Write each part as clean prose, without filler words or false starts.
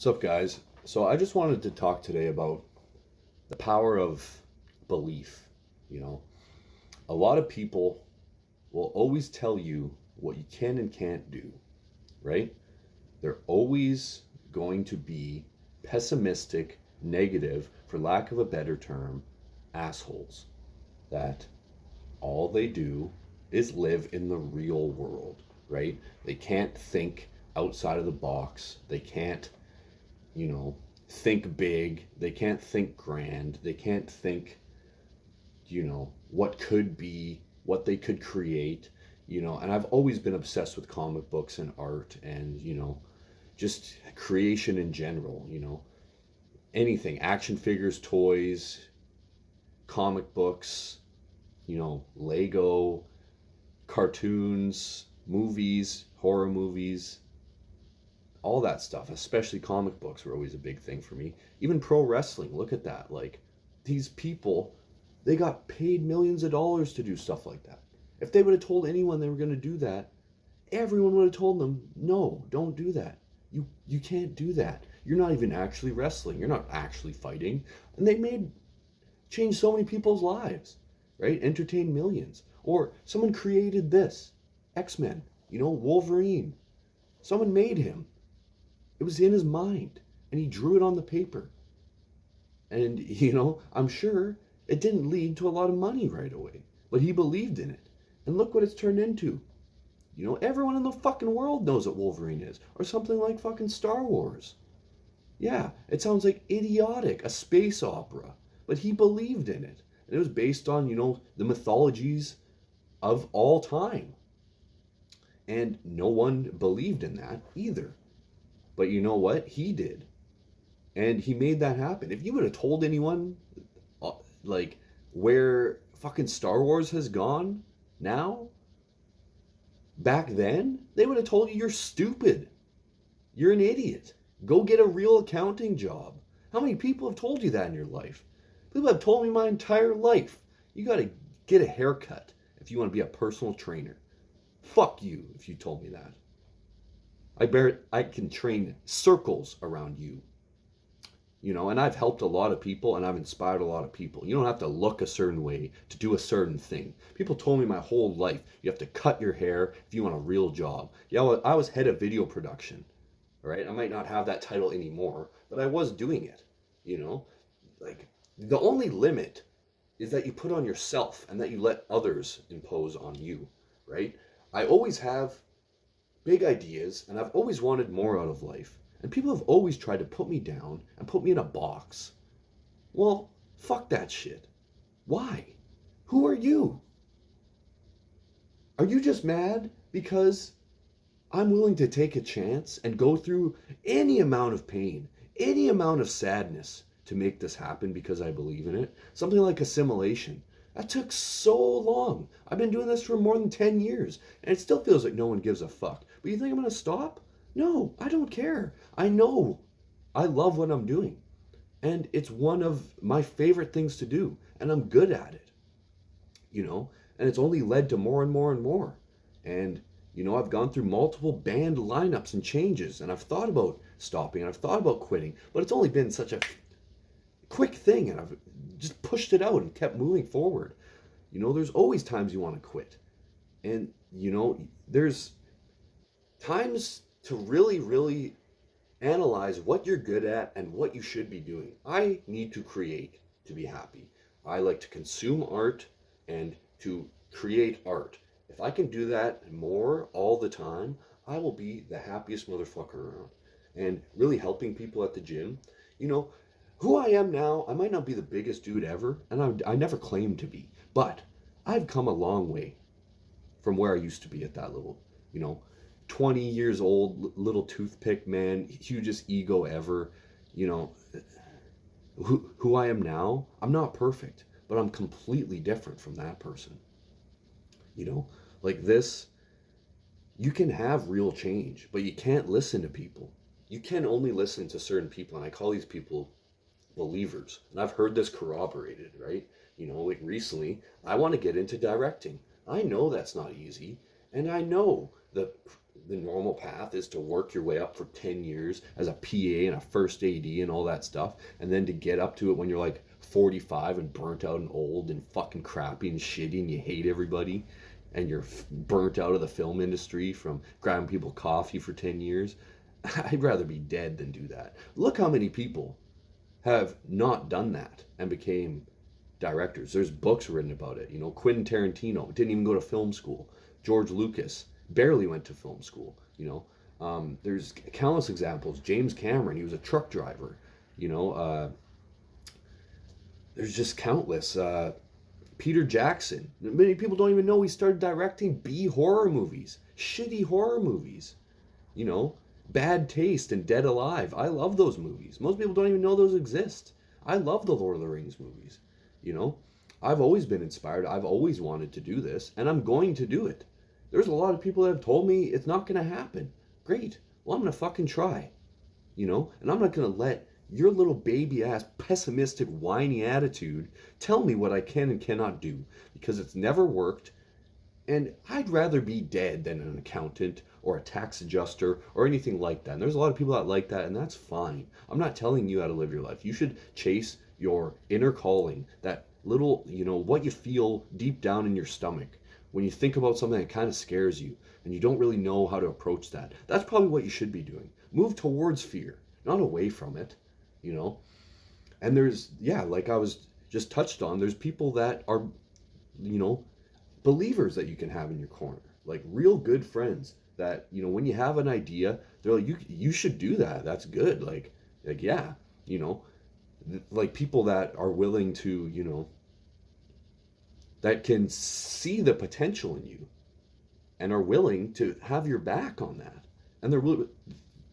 What's up, guys? So I just wanted to talk today about the power of belief. You know, a lot of people will always tell you what you can and can't do, right? They're always going to be pessimistic, negative, for lack of a better term, assholes that all they do is live in the real world, right? They can't think outside of the box. They can't think big. They can't think grand. They can't think, what could be, what they could create, And I've always been obsessed with comic books and art and, just creation in general, anything, action figures, toys, comic books, Lego, cartoons, movies, horror movies, all that stuff, especially comic books were always a big thing for me. Even pro wrestling, look at that. Like, these people, they got paid millions of dollars to do stuff like that. If they would have told anyone they were going to do that, everyone would have told them, no, don't do that. You can't do that. You're not even actually wrestling. You're not actually fighting. And changed so many people's lives, right? Entertained millions. Or someone created this, X-Men, Wolverine. Someone made him. It was in his mind, and he drew it on the paper. And, I'm sure it didn't lead to a lot of money right away, but he believed in it. And look what it's turned into. Everyone in the fucking world knows what Wolverine is, or something like fucking Star Wars. Yeah, it sounds like idiotic, a space opera, but he believed in it. And it was based on, the mythologies of all time. And no one believed in that either. But you know what? He did. And he made that happen. If you would have told anyone, like, where fucking Star Wars has gone now, back then, they would have told you you're stupid. You're an idiot. Go get a real accounting job. How many people have told you that in your life? People have told me my entire life. You got to get a haircut if you want to be a personal trainer. Fuck you if you told me that. I can train circles around you. And I've helped a lot of people and I've inspired a lot of people. You don't have to look a certain way to do a certain thing. People told me my whole life, you have to cut your hair if you want a real job. Yeah, well, I was head of video production, right? I might not have that title anymore, but I was doing it, Like, the only limit is that you put on yourself and that you let others impose on you, right? I always have big ideas, and I've always wanted more out of life. And people have always tried to put me down and put me in a box. Well, fuck that shit. Why? Who are you? Are you just mad because I'm willing to take a chance and go through any amount of pain, any amount of sadness to make this happen because I believe in it? Something like assimilation. That took so long. I've been doing this for more than 10 years, and it still feels like no one gives a fuck. But you think I'm going to stop? No, I don't care. I know. I love what I'm doing. And it's one of my favorite things to do, and I'm good at it. And it's only led to more and more and more. And, I've gone through multiple band lineups and changes, and I've thought about stopping, and I've thought about quitting, but it's only been such a quick thing, and I've just pushed it out and kept moving forward. There's always times you want to quit. And, there's times to really, really analyze what you're good at and what you should be doing. I need to create to be happy. I like to consume art and to create art. If I can do that more all the time, I will be the happiest motherfucker around. And really helping people at the gym, who I am now, I might not be the biggest dude ever, and I never claimed to be, but I've come a long way from where I used to be at that level. 20 years old, little toothpick man, hugest ego ever. Who I am now, I'm not perfect, but I'm completely different from that person. Like this, you can have real change, but you can't listen to people. You can only listen to certain people, and I call these people believers. And I've heard this corroborated, right? Like recently, I want to get into directing. I know that's not easy, and I know the the normal path is to work your way up for 10 years as a PA and a first AD and all that stuff, and then to get up to it when you're like 45 and burnt out and old and fucking crappy and shitty and you hate everybody and you're burnt out of the film industry from grabbing people coffee for 10 years. I'd rather be dead than do that. Look how many people have not done that and became directors. There's books written about it. You know, Quentin Tarantino didn't even go to film school. George Lucas barely went to film school. You know, there's countless examples. James Cameron, he was a truck driver. You know, there's just countless. Peter Jackson. Many people don't even know he started directing B horror movies, shitty horror movies. You know, Bad Taste and Dead Alive. I love those movies. Most people don't even know those exist. I love the Lord of the Rings movies. You know, I've always been inspired. I've always wanted to do this, and I'm going to do it. There's a lot of people that have told me it's not going to happen. Great. Well, I'm going to fucking try. You know, and I'm not going to let your little baby ass pessimistic whiny attitude tell me what I can and cannot do, because it's never worked. And I'd rather be dead than an accountant or a tax adjuster or anything like that. And there's a lot of people that like that, and that's fine. I'm not telling you how to live your life. You should chase your inner calling, that little, you know, what you feel deep down in your stomach when you think about something that kind of scares you and you don't really know how to approach that. That's probably what you should be doing. Move towards fear, not away from it, you know. And there's, yeah, like I was just touched on, there's people that are, you know, believers that you can have in your corner, like real good friends that, you know, when you have an idea, they're like, you should do that. That's good. Like yeah, you know, like people that are willing to, you know, that can see the potential in you and are willing to have your back on that. And they're going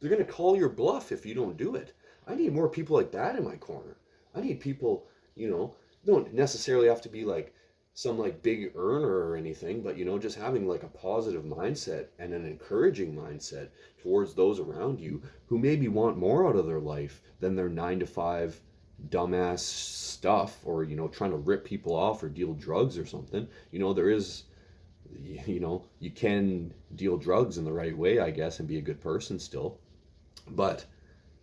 to call your bluff if you don't do it. I need more people like that in my corner. I need people, you know, don't necessarily have to be like some like big earner or anything, but, you know, just having like a positive mindset and an encouraging mindset towards those around you who maybe want more out of their life than their 9 to 5 dumbass stuff, or, you know, trying to rip people off or deal drugs or something. You know, there is, you know, you can deal drugs in the right way, I guess, and be a good person still. But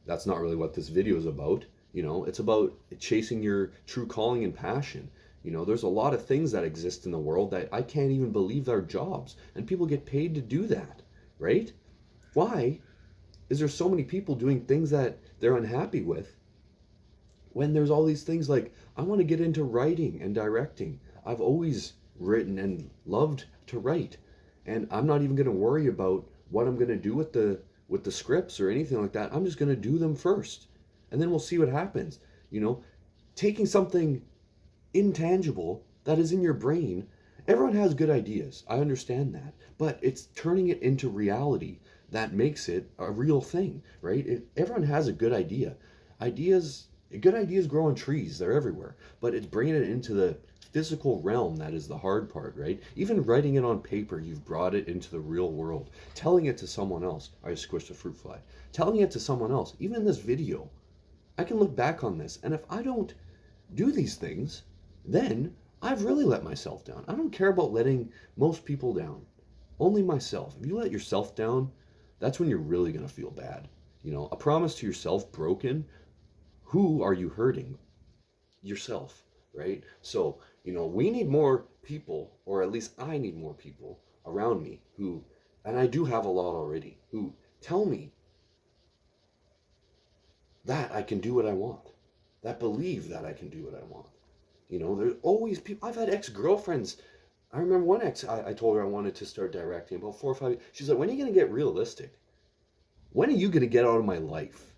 that's not really what this video is about. You know, it's about chasing your true calling and passion. You know, there's a lot of things that exist in the world that I can't even believe are jobs, and people get paid to do that, right? Why is there so many people doing things that they're unhappy with when there's all these things like, I want to get into writing and directing. I've always written and loved to write, and I'm not even going to worry about what I'm going to do with the scripts or anything like that. I'm just going to do them first, and then we'll see what happens. You know, taking something intangible that is in your brain. Everyone has good ideas. I understand that. But it's turning it into reality that makes it a real thing, right? Everyone has a good idea. Good ideas grow on trees. They're everywhere. But it's bringing it into the physical realm that is the hard part, right? Even writing it on paper, you've brought it into the real world. Telling it to someone else. I just squished a fruit fly. Telling it to someone else. Even in this video, I can look back on this, and if I don't do these things, then I've really let myself down. I don't care about letting most people down. Only myself. If you let yourself down, that's when you're really going to feel bad. You know, a promise to yourself broken, who are you hurting? Yourself, right? So, you know, we need more people, or at least I need more people around me who, and I do have a lot already, who tell me that I can do what I want, that believe that I can do what I want. You know, there's always people. I've had ex-girlfriends. I remember one ex, I told her I wanted to start directing about 4 or 5 years. She's like, when are you going to get realistic? When are you going to get out of my life?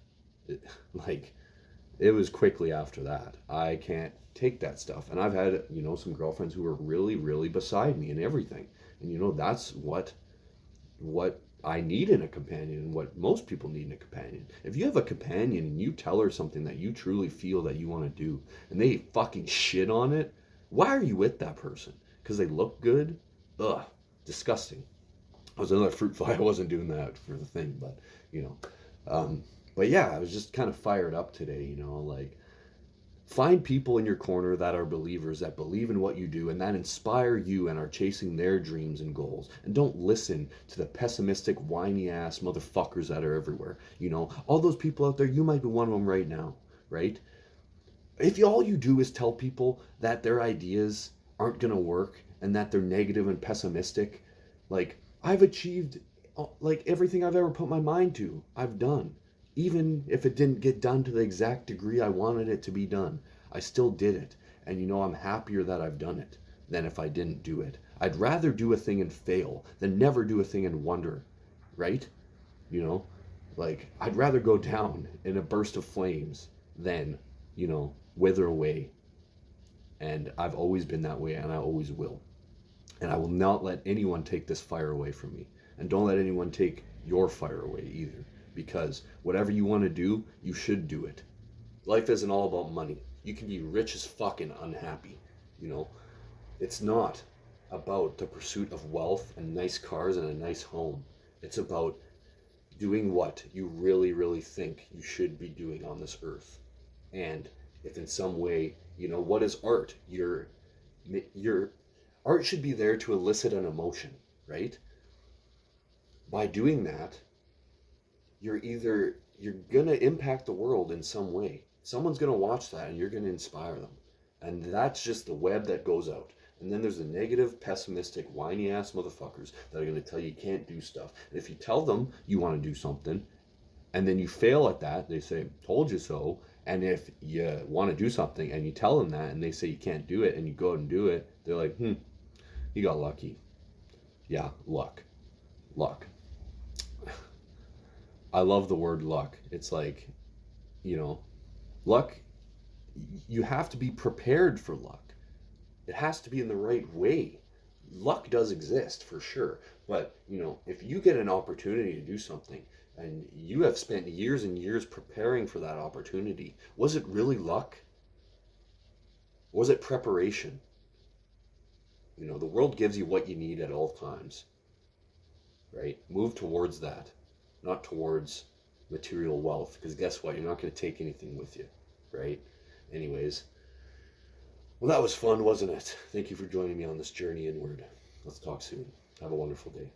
It was quickly after that. I can't take that stuff. And I've had, you know, some girlfriends who were really, really beside me in everything. And, you know, that's what I need in a companion, and what most people need in a companion. If you have a companion and you tell her something that you truly feel that you want to do, and they fucking shit on it, why are you with that person? Because they look good? Ugh, disgusting. I was another fruit fly. I wasn't doing that for the thing, but, you know. But yeah, I was just kind of fired up today, you know, like, Find people in your corner that are believers, that believe in what you do, and that inspire you and are chasing their dreams and goals. And don't listen to the pessimistic, whiny ass motherfuckers that are everywhere. You know, all those people out there, you might be one of them right now, right? If all you do is tell people that their ideas aren't going to work and that they're negative and pessimistic, like, I've achieved like everything I've ever put my mind to, I've done. Even if it didn't get done to the exact degree I wanted it to be done, I still did it. And you know, I'm happier that I've done it than if I didn't do it. I'd rather do a thing and fail than never do a thing and wonder, right? You know, like, I'd rather go down in a burst of flames than, you know, wither away. And I've always been that way, and I always will. And I will not let anyone take this fire away from me. And don't let anyone take your fire away either. Because whatever you want to do, you should do it. Life isn't all about money. You can be rich as fuck and unhappy. You know, it's not about the pursuit of wealth and nice cars and a nice home. It's about doing what you really, really think you should be doing on this earth. And if in some way, you know, what is art? Your art should be there to elicit an emotion, right? By doing that, you're gonna impact the world in some way. Someone's gonna watch that and you're gonna inspire them. And that's just the web that goes out. And then there's the negative, pessimistic, whiny ass motherfuckers that are gonna tell you can't do stuff. And if you tell them you want to do something and then you fail at that, they say, told you so. And if you want to do something and you tell them that and they say you can't do it and you go out and do it, they're like, you got lucky. Yeah, luck. Luck. I love the word luck. It's like, you know, luck, you have to be prepared for luck. It has to be in the right way. Luck does exist for sure. But, you know, if you get an opportunity to do something and you have spent years and years preparing for that opportunity, was it really luck? Was it preparation? You know, the world gives you what you need at all times, right? Move towards that, not towards material wealth, because guess what? You're not going to take anything with you, right? Anyways, well, that was fun, wasn't it? Thank you for joining me on this journey inward. Let's talk soon. Have a wonderful day.